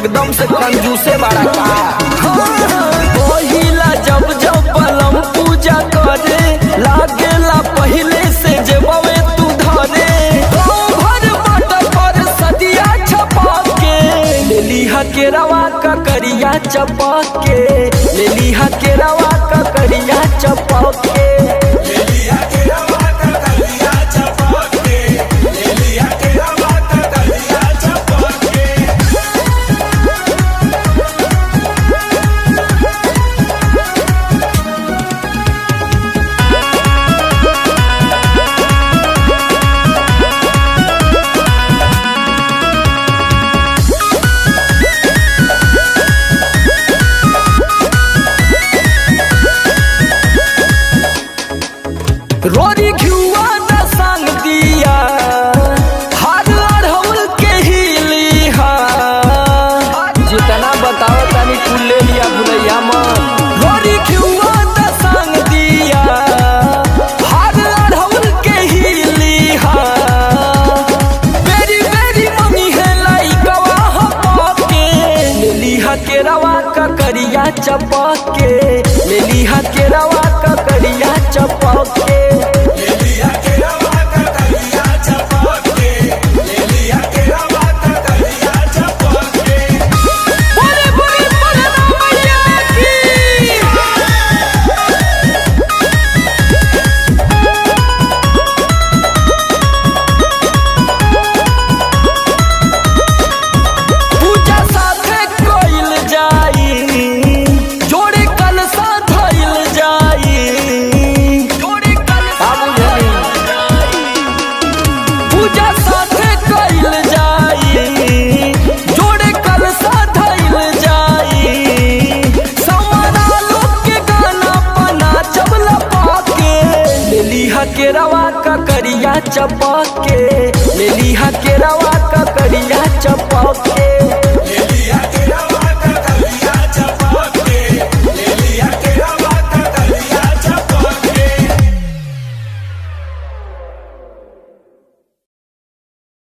एकदम से कंजूसे बड़ा का पहिला जब जब बलम पूजा करे लागेला पहले से जेबवे तू धरे भर मटर पर सदिया छपा के ले लिहा के रवा का करिया चपा के ले लिहा के रवा का करिया चपा के रोरी घुआ न संग दिया हार अढ़ौल के ही लिहा जितना बताओ तनी तू ले लिया भुलैया मन रोरी घुआ न संग दिया हार अढ़ौल के ही लिहा मेरी मेरी मम्मी है लाई गवाह पाके ले लिहा के रवा का करिया चपा के ले लिहा के रवा का करिया चपा के के रवा का करिया चपा के ले लिहा के रवा का करिया चपा के।